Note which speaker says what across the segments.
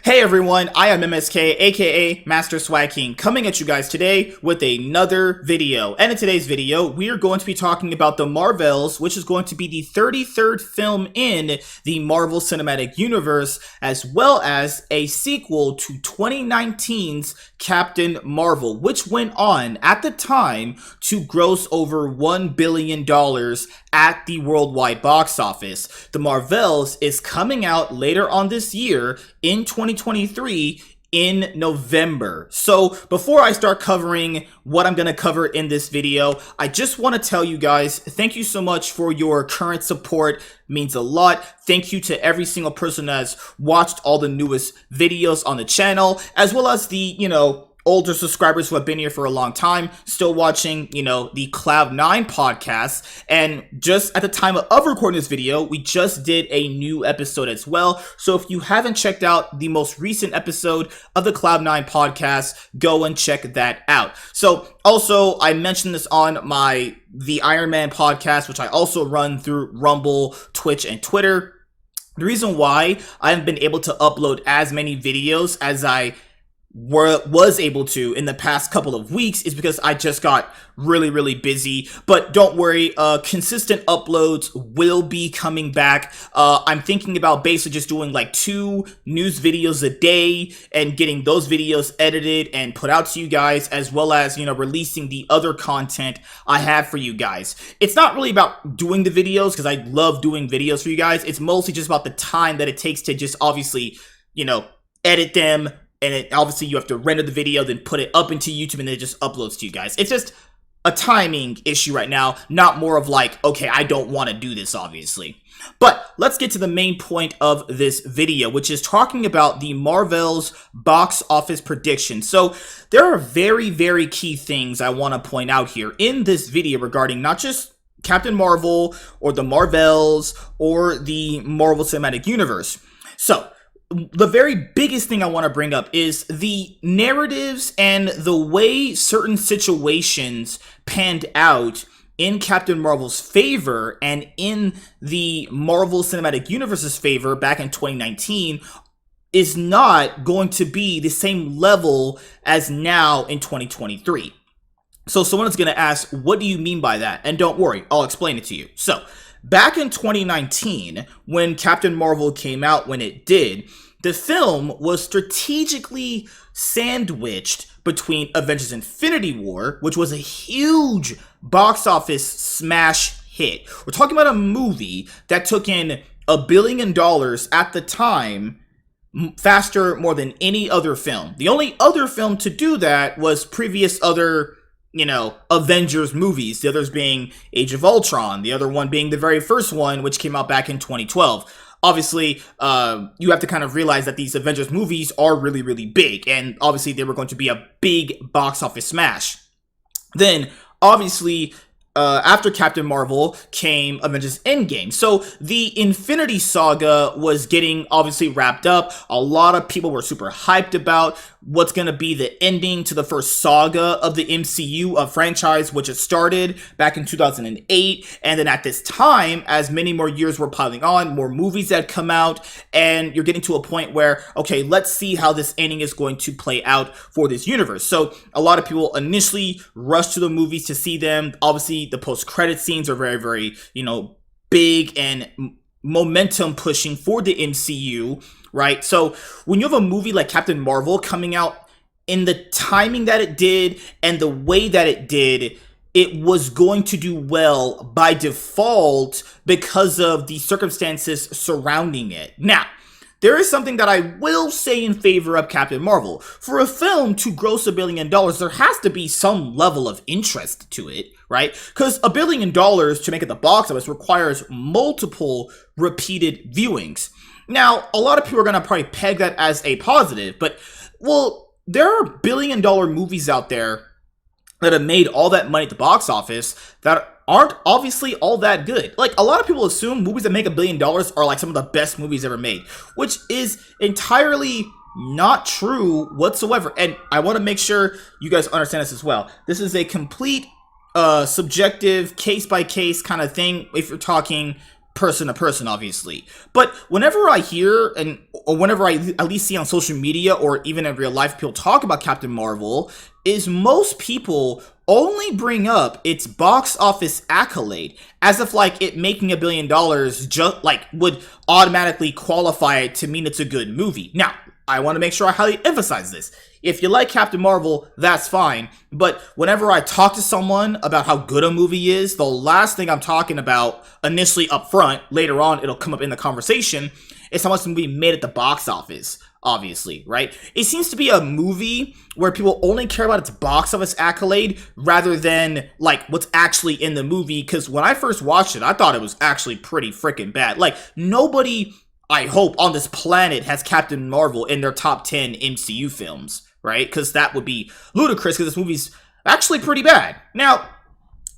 Speaker 1: Hey everyone, I am MSK, aka Master Swag King, coming at you guys today with another video. And in today's video, we are going to be talking about the Marvels, which is going to be the 33rd film in the Marvel Cinematic Universe, as well as a sequel to 2019's Captain Marvel, which went on at the time to gross over $1 billion at the worldwide box office. The Marvels is coming out later on this year in 2023 in November. So before I start covering what I'm going to cover in this video, I just want to tell you guys, thank you so much for your current support. It means a lot. Thank you to every single person that has watched all the newest videos on the channel, as well as the, older subscribers who have been here for a long time, still watching, the Cloud9 podcast. And just at the time of recording this video, we just did a new episode as well. So if you haven't checked out the most recent episode of the Cloud9 podcast, go and check that out. So also, I mentioned this on the Iron Man podcast, which I also run through Rumble, Twitch, and Twitter. The reason why I haven't been able to upload as many videos as I was able to in the past couple of weeks is because I just got really busy. But don't worry, consistent uploads will be coming back. I'm thinking about basically just doing like 2 news videos a day and getting those videos edited and put out to you guys, as well as releasing the other content I have for you guys. It's not really about doing the videos, because I love doing videos for you guys. It's mostly just about the time that it takes to just obviously edit them. And obviously you have to render the video, then put it up into YouTube, and then it just uploads to you guys. It's just a timing issue right now, not more of like, okay, I don't want to do this, obviously. But let's get to the main point of this video, which is talking about the Marvels box office prediction. So there are very key things I want to point out here in this video regarding not just Captain Marvel or the Marvels or the Marvel Cinematic Universe. So the very biggest thing I want to bring up is the narratives and the way certain situations panned out in Captain Marvel's favor and in the Marvel Cinematic Universe's favor back in 2019 is not going to be the same level as now in 2023. So someone is going to ask, what do you mean by that? And don't worry, I'll explain it to you. So back in 2019, when Captain Marvel came out when it did, the film was strategically sandwiched between Avengers Infinity War, which was a huge box office smash hit. We're talking about a movie that took in $1 billion at the time, faster more than any other film. The only other film to do that was previous other Avengers movies, the others being Age of Ultron, the other one being the very first one, which came out back in 2012. Obviously, you have to kind of realize that these Avengers movies are really big, and obviously they were going to be a big box office smash. Then, obviously, after Captain Marvel came Avengers Endgame. So the Infinity Saga was getting obviously wrapped up. A lot of people were super hyped about what's going to be the ending to the first saga of the MCU franchise, which it started back in 2008. And then at this time, as many more years were piling on, more movies had come out, and you're getting to a point where, okay, let's see how this ending is going to play out for this universe. So a lot of people initially rushed to the movies to see them. Obviously, the post-credit scenes are very, big and momentum pushing for the MCU, right? So when you have a movie like Captain Marvel coming out in the timing that it did and the way that it did, it was going to do well by default because of the circumstances surrounding it. Now, there is something that I will say in favor of Captain Marvel. For a film to gross $1 billion, there has to be some level of interest to it, right? Because $1 billion to make it the box office requires multiple repeated viewings. Now, a lot of people are going to probably peg that as a positive, but, well, there are $1 billion movies out there that have made all that money at the box office that aren't obviously all that good. Like, a lot of people assume movies that make $1 billion are like some of the best movies ever made, which is entirely not true whatsoever. And I want to make sure you guys understand this as well. This is a complete subjective case by case kind of thing if you're talking person to person, obviously. But whenever I hear or whenever I at least see on social media or even in real life people talk about Captain Marvel, is most people only bring up its box office accolade as if like it making $1 billion just like would automatically qualify it to mean it's a good movie. Now, I want to make sure I highly emphasize this. If you like Captain Marvel, that's fine. But whenever I talk to someone about how good a movie is, the last thing I'm talking about initially up front, later on it'll come up in the conversation, is how much the movie made at the box office, obviously, right? It seems to be a movie where people only care about its box office accolade rather than, like, what's actually in the movie. Because when I first watched it, I thought it was actually pretty freaking bad. Like, nobody, I hope, on this planet has Captain Marvel in their top 10 MCU films, right? Because that would be ludicrous because this movie's actually pretty bad. Now,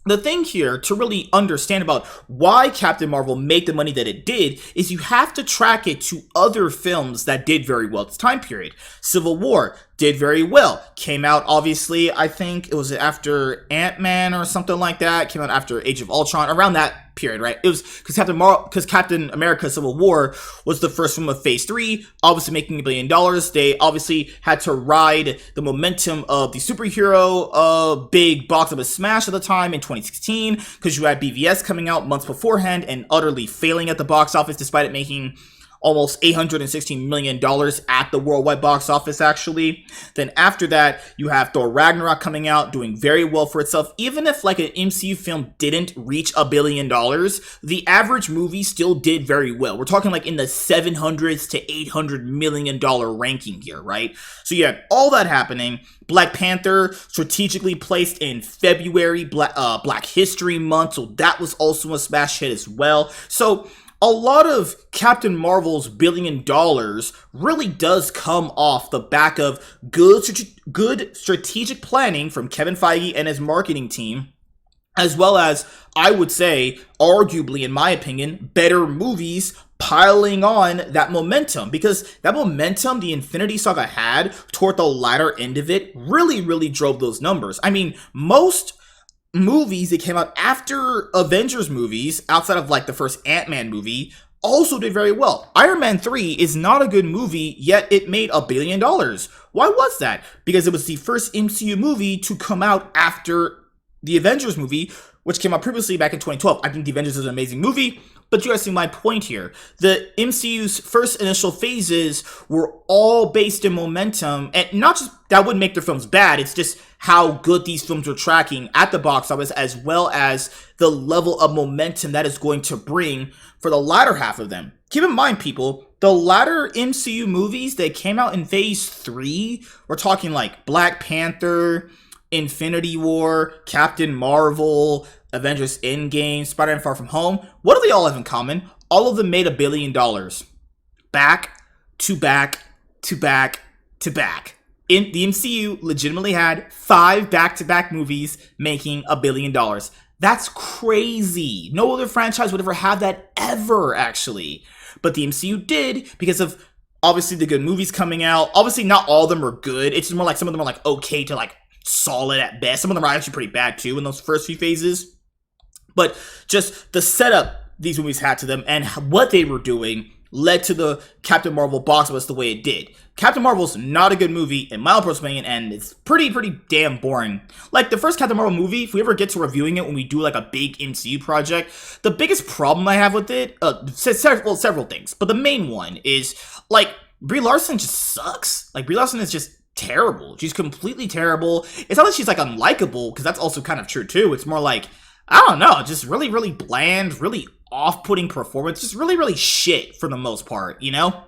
Speaker 1: the thing here to really understand about why Captain Marvel made the money that it did is you have to track it to other films that did very well at this time period. Civil War did very well. Came out, obviously, I think it was after Ant-Man or something like that. Came out after Age of Ultron, around that period, right? It was because Captain America Civil War was the first film of Phase 3, obviously making $1 billion. They obviously had to ride the momentum of the superhero big box office smash at the time in 2016, because you had BVS coming out months beforehand and utterly failing at the box office despite it making almost $816 million at the worldwide box office, actually. Then after that, you have Thor Ragnarok coming out, doing very well for itself. Even if like an MCU film didn't reach $1 billion, the average movie still did very well. We're talking like in the $700s to $800 million ranking here, right? So you had all that happening. Black Panther strategically placed in February, Black History Month, so that was also a smash hit as well. So a lot of Captain Marvel's $1 billion really does come off the back of good strategic planning from Kevin Feige and his marketing team, as well as, I would say, arguably, in my opinion, better movies piling on that momentum, because that momentum the Infinity Saga had toward the latter end of it really drove those numbers. I mean, most movies that came out after Avengers movies, outside of like the first Ant-Man movie, also did very well. Iron Man 3 is not a good movie, yet it made $1 billion. Why was that? Because it was the first MCU movie to come out after the Avengers movie, which came out previously back in 2012. I think the Avengers is an amazing movie, but you guys see my point here. The MCU's first initial phases were all based in momentum, and not just that wouldn't make their films bad, it's just how good these films were tracking at the box office, as well as the level of momentum that is going to bring for the latter half of them. Keep in mind, people, the latter MCU movies that came out in Phase 3, we're talking like Black Panther, Infinity War, Captain Marvel, Avengers Endgame, Spider-Man Far From Home. What do they all have in common? All of them made $1 billion. Back to back to back to back. The MCU legitimately had 5 back-to-back movies making $1 billion. That's crazy. No other franchise would ever have that ever, actually. But the MCU did because of, obviously, the good movies coming out. Obviously, not all of them are good. It's just more like some of them are like okay to like solid at best. Some of them are actually pretty bad too in those first few phases. But just the setup these movies had to them and what they were doing led to the Captain Marvel box office the way it did. Captain Marvel's not a good movie, in my personal opinion, and it's pretty damn boring. Like, the first Captain Marvel movie, if we ever get to reviewing it when we do, like, a big MCU project, the biggest problem I have with it, several things, but the main one is, like, Brie Larson just sucks. Like, Brie Larson is just terrible. She's completely terrible. It's not that she's, like, unlikable, because that's also kind of true, too. It's more like, I don't know, just really bland, really off-putting performance, just really shit for the most part, you know?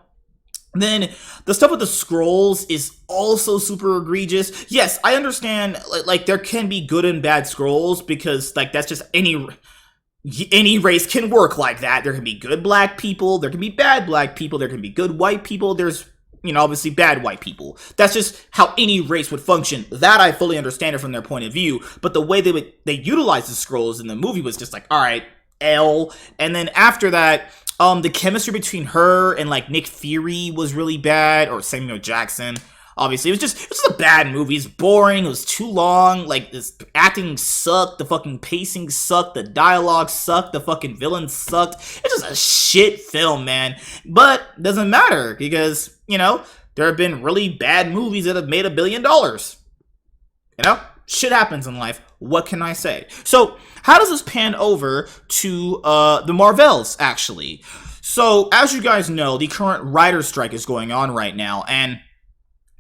Speaker 1: Then the stuff with the scrolls is also super egregious. Yes, I understand, like there can be good and bad scrolls because like that's just any race can work like that. There can be good black people, there can be bad black people, there can be good white people, there's, you know, obviously bad white people. That's just how any race would function. That I fully understand it from their point of view, but the way they utilized the scrolls in the movie was just like, all right, L. And then after that, the chemistry between her and like Nick Fury was really bad, or Samuel Jackson. Obviously, it was just a bad movie. It's boring. It was too long. Like, this acting sucked. The fucking pacing sucked. The dialogue sucked. The fucking villain sucked. It's just a shit film, man. But it doesn't matter because, you know, there have been really bad movies that have made $1 billion. You know, shit happens in life. What can I say? So, how does this pan over to the Marvels, actually? So, as you guys know, the current writer's strike is going on right now, and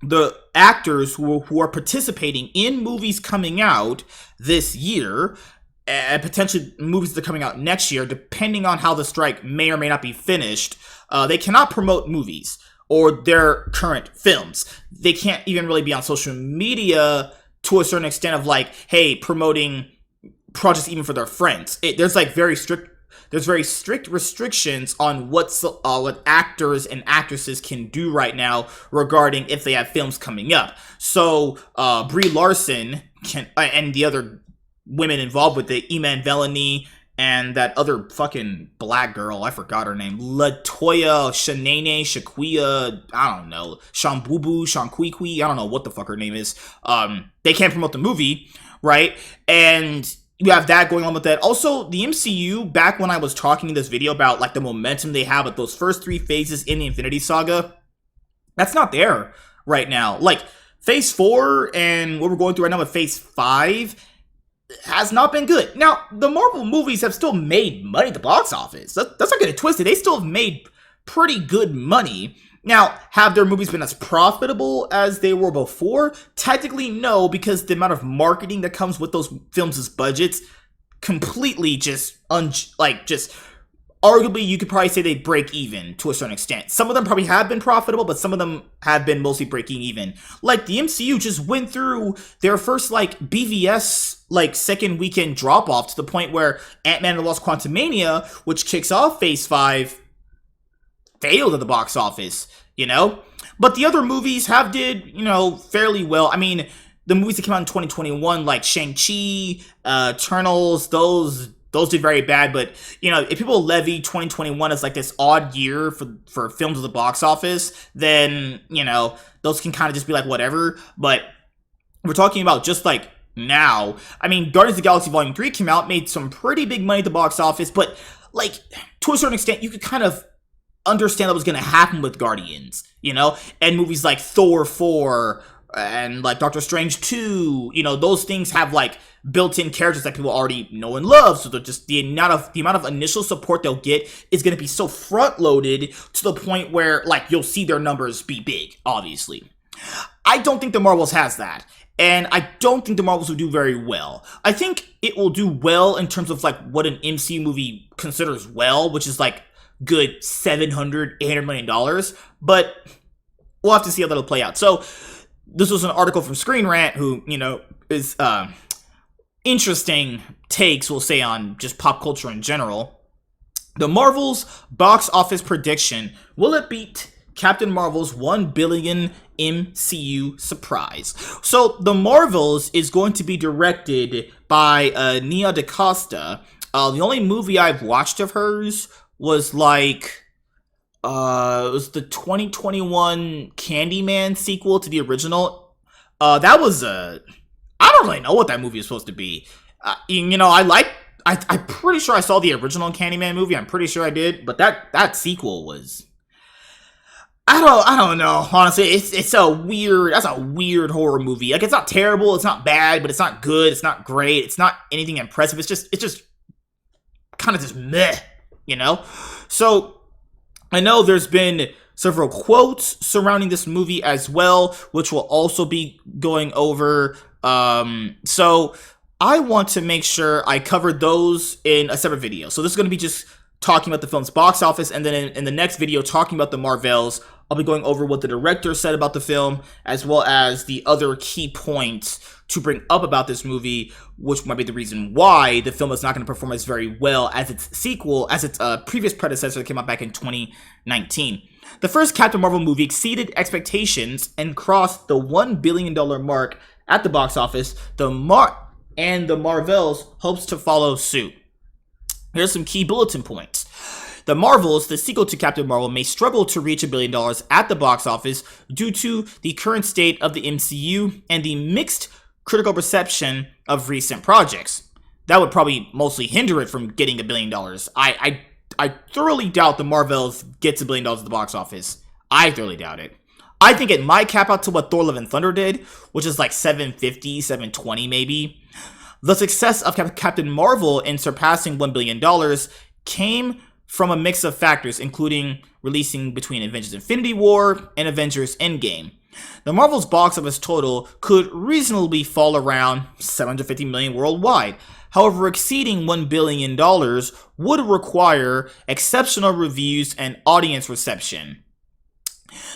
Speaker 1: the actors who are participating in movies coming out this year, and potentially movies that are coming out next year, depending on how the strike may or may not be finished, they cannot promote movies or their current films. They can't even really be on social media to a certain extent of like, hey, promoting projects even for their friends. There's very strict restrictions on what actors and actresses can do right now regarding if they have films coming up. So Brie Larson and the other women involved with it, Iman Vellani and that other fucking black girl, I forgot her name, Latoya Shanae Shaquia, I don't know, Shambubu, Shankwikwi, I don't know what the fuck her name is. They can't promote the movie, right? And you have that going on with that. Also, the MCU, back when I was talking in this video about like the momentum they have at those first 3 phases in the Infinity Saga, that's not there right now. Like, Phase 4 and what we're going through right now with Phase 5 has not been good. Now, the Marvel movies have still made money at the box office. That's not getting twisted. They still have made pretty good money. Now, have their movies been as profitable as they were before? Technically, no, because the amount of marketing that comes with those films' budgets completely arguably, you could probably say they break even to a certain extent. Some of them probably have been profitable, but some of them have been mostly breaking even. Like, the MCU just went through their first, BVS, second weekend drop-off to the point where Ant-Man and the Lost Quantumania, which kicks off Phase 5, failed at the box office, you know? But the other movies did, fairly well. I mean, the movies that came out in 2021, like Shang-Chi, Eternals, those did very bad, but, if people levy 2021 as, this odd year for films at the box office, then, those can kind of just be whatever. But we're talking about just, now. I mean, Guardians of the Galaxy Volume 3 came out, made some pretty big money at the box office, but, to a certain extent, you could kind of understand what was going to happen with Guardians, and movies like Thor 4 and Doctor Strange 2, those things have built-in characters that people already know and love, so they're just the amount of initial support they'll get is going to be so front-loaded to the point where you'll see their numbers be big, obviously. I don't think the Marvels has that, and I don't think the Marvels will do very well. I think it will do well in terms of what an MCU movie considers well, which is good $700-800 million, but we'll have to see how that'll play out. So this was an article from Screen Rant, who is interesting takes, we'll say, on just pop culture in general. The Marvels box office prediction: will it beat Captain Marvel's $1 billion MCU surprise? So the Marvels is going to be directed by Nia DaCosta. The only movie I've watched of hers was it was the 2021 Candyman sequel to the original. That was I don't really know what that movie is supposed to be. I'm pretty sure I saw the original Candyman movie. I'm pretty sure I did, but that sequel was, I don't know. Honestly, that's a weird horror movie. It's not terrible, it's not bad, but it's not good, it's not great, it's not anything impressive. It's just kind of just meh. So I know there's been several quotes surrounding this movie as well, which we'll also be going over. So I want to make sure I cover those in a separate video. So this is going to be just talking about the film's box office, and then in the next video talking about the Marvels, I'll be going over what the director said about the film, as well as the other key points to bring up about this movie, which might be the reason why the film is not going to perform as very well as its sequel, as its previous predecessor that came out back in 2019. The first Captain Marvel movie exceeded expectations and crossed the $1 billion mark at the box office. And the Marvels hopes to follow suit. Here's some key bulletin points. The Marvels, the sequel to Captain Marvel, may struggle to reach $1 billion at the box office due to the current state of the MCU and the mixed critical reception of recent projects. That would probably mostly hinder it from getting $1 billion. I thoroughly doubt the Marvels gets $1 billion at the box office. I thoroughly doubt it. I think it might cap out to what Thor: Love and Thunder did, which is like 750, 720 maybe. The success of Captain Marvel in surpassing $1 billion came from a mix of factors, including releasing between Avengers Infinity War and Avengers Endgame. The Marvel's box office total could reasonably fall around $750 million worldwide. However, exceeding $1 billion would require exceptional reviews and audience reception.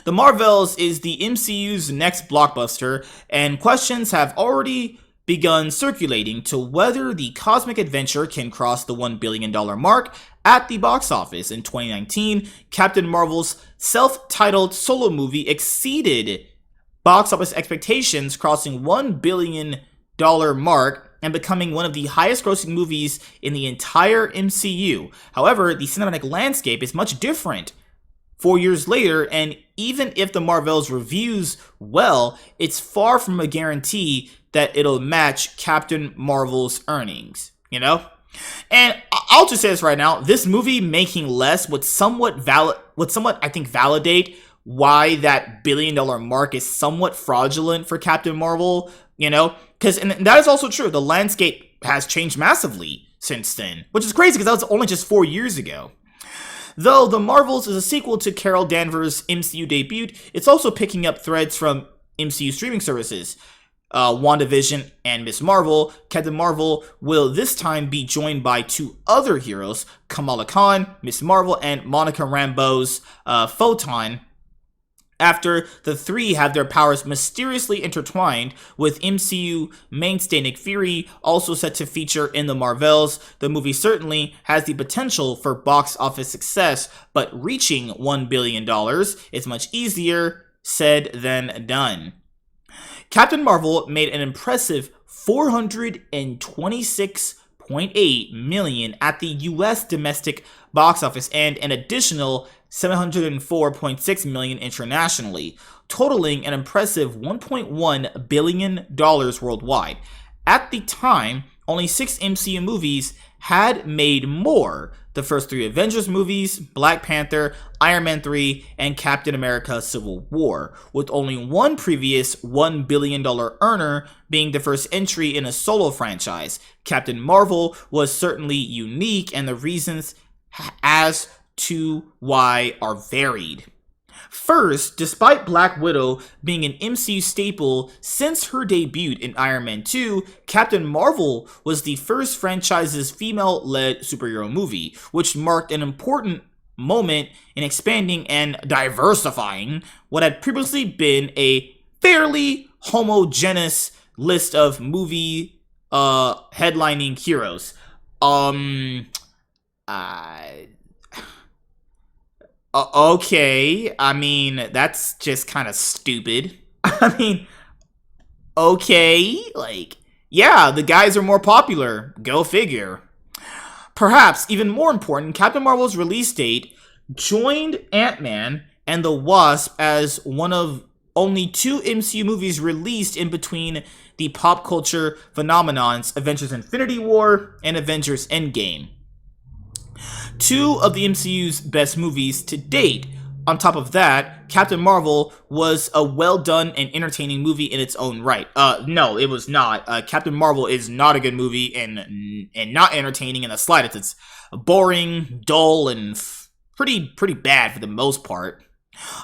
Speaker 1: The Marvels is the MCU's next blockbuster, and questions have already begun circulating to whether the cosmic adventure can cross the $1 billion mark at the box office. In 2019, Captain Marvel's self-titled solo movie exceeded box office expectations, crossing $1 billion mark and becoming one of the highest grossing movies in the entire MCU. However, the cinematic landscape is much different 4 years later, and even if the Marvels reviews well, it's far from a guarantee that it'll match Captain Marvel's earnings, you know? And I'll just say this right now, this movie making less would somewhat I think validate why that $1 billion mark is somewhat fraudulent for Captain Marvel, you know? Because, and that is also true, the landscape has changed massively since then, which is crazy because that was only just 4 years ago. Though The Marvels is a sequel to Carol Danvers' MCU debut, it's also picking up threads from MCU streaming services. WandaVision and Ms. Marvel. Captain Marvel will this time be joined by two other heroes, Kamala Khan, Ms. Marvel, and Monica Rambeau's Photon, after the three have their powers mysteriously intertwined, with MCU mainstay Nick Fury also set to feature in the Marvels. The movie certainly has the potential for box office success, but reaching $1 billion is much easier said than done. Captain Marvel made an impressive $426.8 million at the US domestic box office and an additional $704.6 million internationally, totaling an impressive $1.1 billion worldwide. At the time, only 6 MCU movies had made more: the first 3 Avengers movies, Black Panther, Iron Man 3, and Captain America: Civil War, with only one previous $1 billion earner being the first entry in a solo franchise. Captain Marvel was certainly unique, and the reasons as to why are varied. First, despite Black Widow being an MCU staple since her debut in Iron Man 2, Captain Marvel was the first franchise's female-led superhero movie, which marked an important moment in expanding and diversifying what had previously been a fairly homogeneous list of movie headlining heroes. Okay, I mean, that's just kind of stupid. I mean, okay, like, yeah, the guys are more popular. Go figure. Perhaps even more important, Captain Marvel's release date joined Ant-Man and the Wasp as one of only 2 MCU movies released in between the pop culture phenomenons Avengers Infinity War and Avengers Endgame. 2 of the MCU's best movies to date. On top of that, Captain Marvel was a well-done and entertaining movie in its own right. No, it was not. Captain Marvel is not a good movie and not entertaining in the slightest. It's boring, dull, and pretty bad for the most part.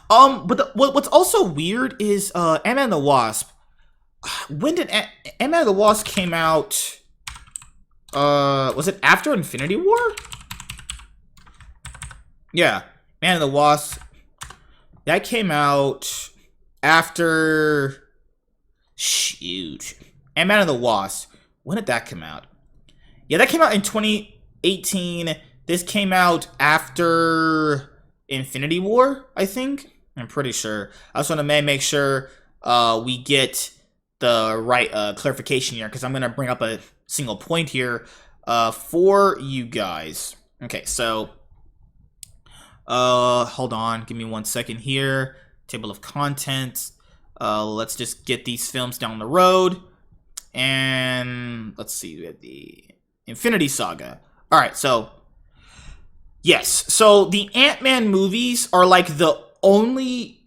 Speaker 1: But what's also weird is Ant-Man and the Wasp. When did Ant-Man and the Wasp came out? Was it after Infinity War? Yeah, Man of the Wasp. That came out after... Shoot. And Man of the Wasp. When did that come out? Yeah, that came out in 2018. This came out after Infinity War, I think. I'm pretty sure. I just want to make sure we get the right clarification here, because I'm going to bring up a single point here for you guys. Okay, so... Hold on, give me 1 second here. Table of contents. Let's just get these films down the road. And let's see, we have the Infinity Saga. All right, so yes, so the Ant-Man movies are like the only,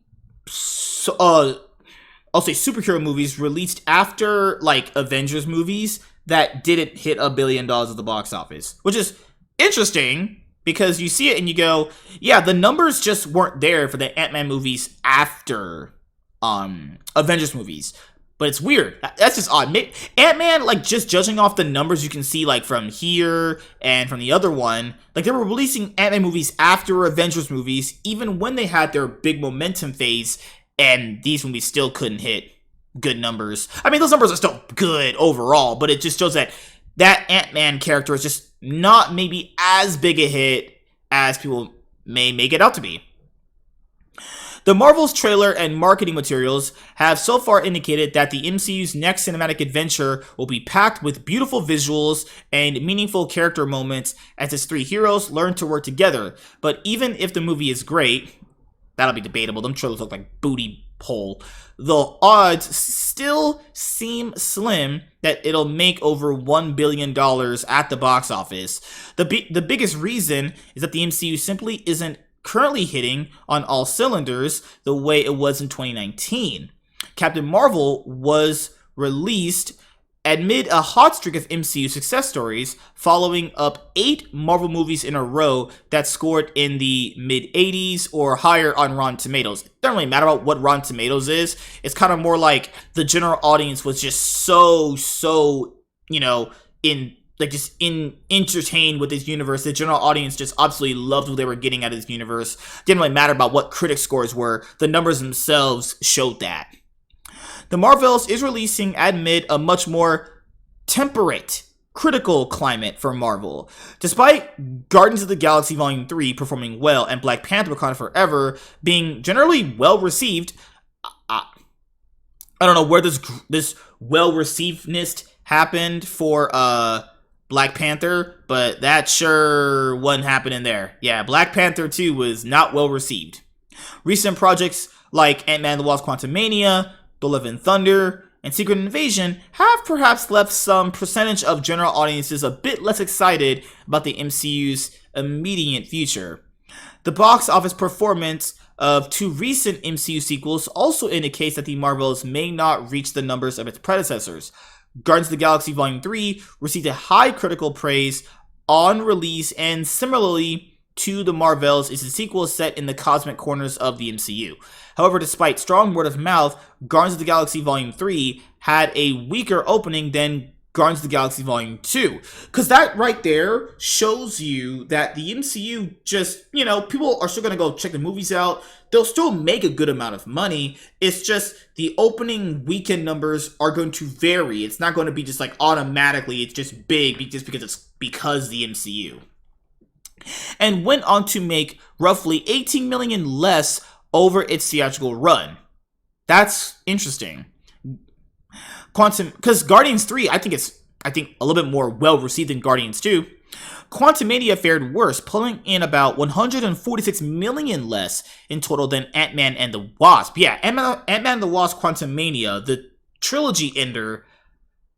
Speaker 1: I'll say superhero movies released after like Avengers movies that didn't hit $1 billion at the box office, which is interesting because you see it and you go, yeah, the numbers just weren't there for the Ant-Man movies after Avengers movies. But it's weird. That's just odd. Ant-Man, like, just judging off the numbers you can see, like, from here and from the other one, like, they were releasing Ant-Man movies after Avengers movies, even when they had their big momentum phase, and these movies still couldn't hit good numbers. I mean, those numbers are still good overall, but it just shows that that Ant-Man character is just not maybe as big a hit as people may make it out to be. The Marvel's trailer and marketing materials have so far indicated that the MCU's next cinematic adventure will be packed with beautiful visuals and meaningful character moments as its three heroes learn to work together. But even if the movie is great, that'll be debatable. Them trailers look like booty hole. The odds still seem slim that it'll make over $1 billion at the box office. The biggest reason is that the MCU simply isn't currently hitting on all cylinders the way it was in 2019. Captain Marvel was released amid a hot streak of MCU success stories, following up 8 Marvel movies in a row that scored in the mid-80s or higher on Rotten Tomatoes. It doesn't really matter about what Rotten Tomatoes is. It's kind of more like the general audience was just so, you know, entertained with this universe. The general audience just absolutely loved what they were getting out of this universe. Didn't really matter about what critic scores were. The numbers themselves showed that. The Marvels is releasing amid a much more temperate critical climate for Marvel. Despite Guardians of the Galaxy Volume 3 performing well and Black Panther Wakanda Forever being generally well received, I don't know where this well receivedness happened for Black Panther, but that sure wasn't happening there. Yeah, Black Panther 2 was not well received. Recent projects like Ant-Man and the Wasp: Quantumania, The Love and Thunder, and Secret Invasion have perhaps left some percentage of general audiences a bit less excited about the MCU's immediate future. The box office performance of 2 recent MCU sequels also indicates that the Marvels may not reach the numbers of its predecessors. Guardians of the Galaxy Volume 3 received a high critical praise on release, and similarly to The Marvels is a sequel set in the cosmic corners of the MCU. However, despite strong word of mouth, Guardians of the Galaxy Volume 3 had a weaker opening than Guardians of the Galaxy Volume 2. Because that right there shows you that the MCU just, you know, people are still going to go check the movies out. They'll still make a good amount of money. It's just the opening weekend numbers are going to vary. It's not going to be just like automatically, it's just big just because the MCU. And went on to make roughly $18 million less over its theatrical run. That's interesting. Because Guardians 3, I think a little bit more well received than Guardians 2. Quantumania fared worse, pulling in about $146 million less in total than Ant-Man and the Wasp. Yeah, Ant-Man and the Wasp: Quantumania, the trilogy ender,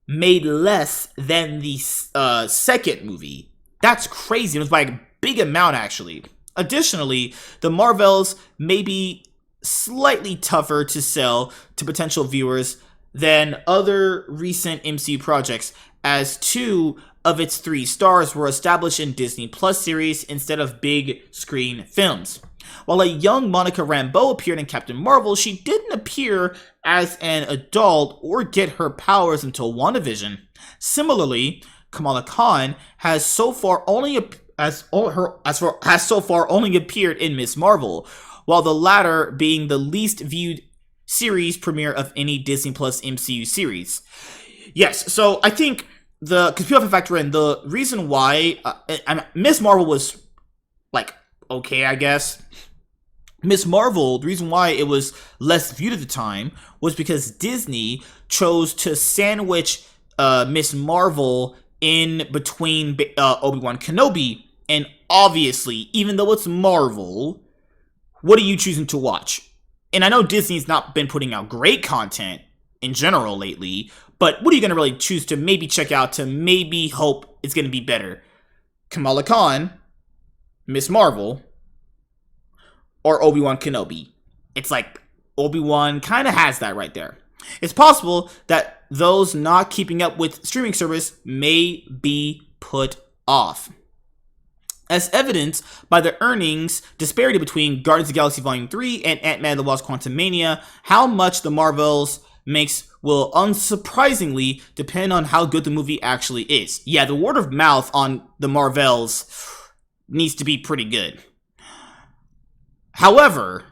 Speaker 1: made less than the second movie. That's crazy. It was by a big amount, actually. Additionally, the Marvels may be slightly tougher to sell to potential viewers than other recent MCU projects, as 2 of its 3 stars were established in Disney Plus series instead of big screen films. While a young Monica Rambeau appeared in Captain Marvel, she didn't appear as an adult or get her powers until WandaVision. Similarly, Kamala Khan has so far only appeared in Ms. Marvel, while the latter being the least viewed series premiere of any Disney Plus MCU series. Yes, so I think because people have to factor in the reason why Ms. Marvel was like okay, I guess. Ms. Marvel, the reason why it was less viewed at the time was because Disney chose to sandwich Ms. Marvel in between Obi-Wan Kenobi And obviously, even though it's Marvel, what are you choosing to watch? And I know Disney's not been putting out great content in general lately, but what are you going to really choose to maybe check out, to maybe hope it's going to be better? Kamala Khan, Miss Marvel, or Obi-Wan Kenobi? It's like Obi-Wan kind of has that right there. It's possible that those not keeping up with streaming service may be put off, as evidenced by the earnings disparity between Guardians of the Galaxy Volume 3 and Ant-Man and the Wasp Quantumania. How much the Marvels makes will unsurprisingly depend on how good the movie actually is. Yeah, the word of mouth on the Marvels needs to be pretty good. However,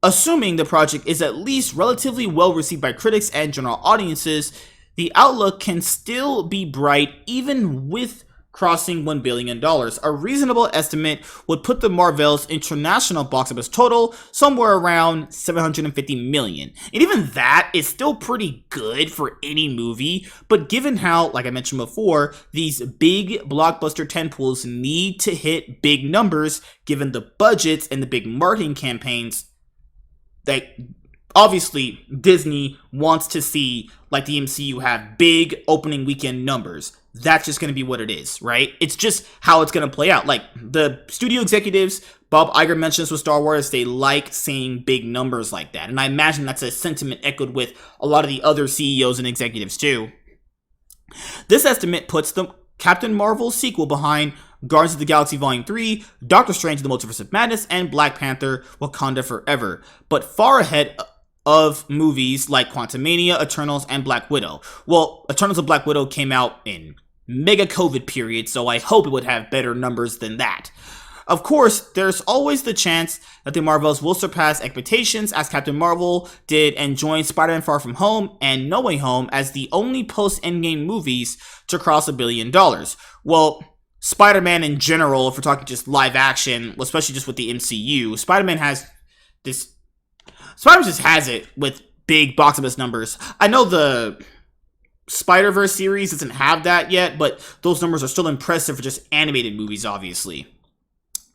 Speaker 1: assuming the project is at least relatively well received by critics and general audiences, the outlook can still be bright even with crossing $1 billion. A reasonable estimate would put the Marvel's international box office total somewhere around $750 million. And even that is still pretty good for any movie, but given how, like I mentioned before, these big blockbuster tentpoles need to hit big numbers, given the budgets and the big marketing campaigns, that obviously Disney wants to see, like the MCU, have big opening weekend numbers. That's just going to be what it is, right? It's just how it's going to play out. Like, the studio executives, Bob Iger mentions with Star Wars, they like seeing big numbers like that. And I imagine that's a sentiment echoed with a lot of the other CEOs and executives too. This estimate puts the Captain Marvel sequel behind Guardians of the Galaxy Volume 3, Doctor Strange in the Multiverse of Madness, and Black Panther: Wakanda Forever, but far ahead of movies like Quantumania, Eternals, and Black Widow. Well, Eternals and Black Widow came out in mega COVID period, so I hope it would have better numbers than that. Of course, there's always the chance that the Marvels will surpass expectations, as Captain Marvel did, and join Spider-Man Far From Home and No Way Home as the only post-Endgame movies to cross $1 billion. Well, Spider-Man in general, if we're talking just live action, especially just with the MCU, Spider-Man just has it with big box office numbers. I know the Spider-Verse series doesn't have that yet, but those numbers are still impressive for just animated movies, obviously.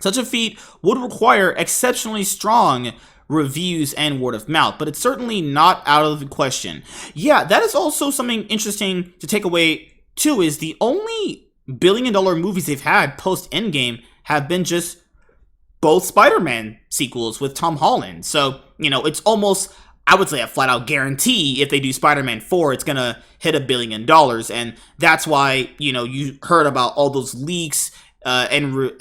Speaker 1: Such a feat would require exceptionally strong reviews and word of mouth, but it's certainly not out of the question. Yeah, that is also something interesting to take away too, is the only billion-dollar movies they've had post-Endgame have been just both Spider-Man sequels with Tom Holland. So, it's almost, I would say, a flat-out guarantee if they do Spider-Man 4, it's gonna hit $1 billion. And that's why, you heard about all those leaks and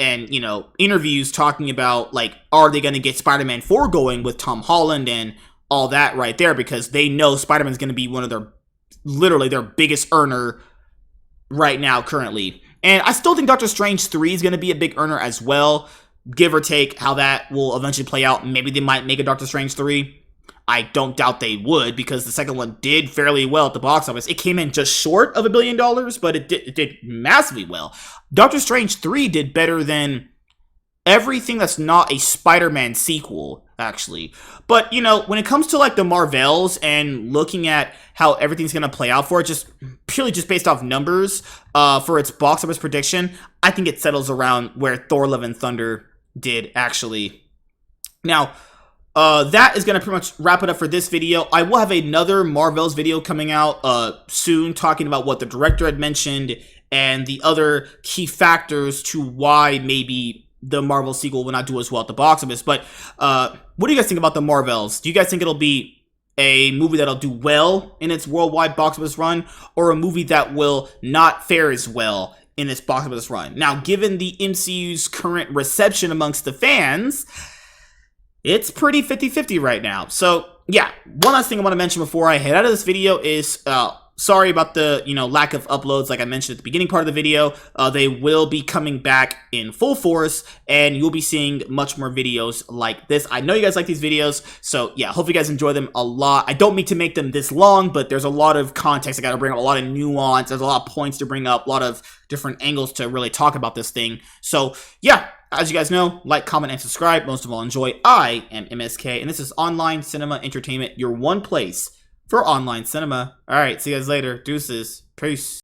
Speaker 1: interviews talking about, like, are they gonna get Spider-Man 4 going with Tom Holland and all that right there, because they know Spider-Man's gonna be one of their biggest earner right now currently. And I still think Doctor Strange 3 is gonna be a big earner as well, give or take how that will eventually play out. Maybe they might make a Doctor Strange 3. I don't doubt they would, because the second one did fairly well at the box office. It came in just short of $1 billion, but it did massively well. Doctor Strange 3 did better than everything that's not a Spider-Man sequel, actually. But, when it comes to, like, the Marvels and looking at how everything's going to play out for it, just purely just based off numbers for its box office prediction, I think it settles around where Thor: Love and Thunder did, actually. Now, that is going to pretty much wrap it up for this video. I will have another Marvels video coming out soon, talking about what the director had mentioned and the other key factors to why maybe the Marvel sequel will not do as well at the box office. But what do you guys think about the Marvels? Do you guys think it'll be a movie that'll do well in its worldwide box office run, or a movie that will not fare as well in its box office run? Now, given the MCU's current reception amongst the fans, it's pretty 50-50 right now. So, yeah, one last thing I want to mention before I head out of this video is, sorry about the, lack of uploads like I mentioned at the beginning part of the video. They will be coming back in full force, and you'll be seeing much more videos like this. I know you guys like these videos, so yeah, hope you guys enjoy them a lot. I don't mean to make them this long, but there's a lot of context I gotta bring up, a lot of nuance, there's a lot of points to bring up, a lot of different angles to really talk about this thing. So, yeah. As you guys know, like, comment, and subscribe. Most of all, enjoy. I am MSK, and this is Online Cinema Entertainment, your one place for online cinema. All right, see you guys later. Deuces. Peace.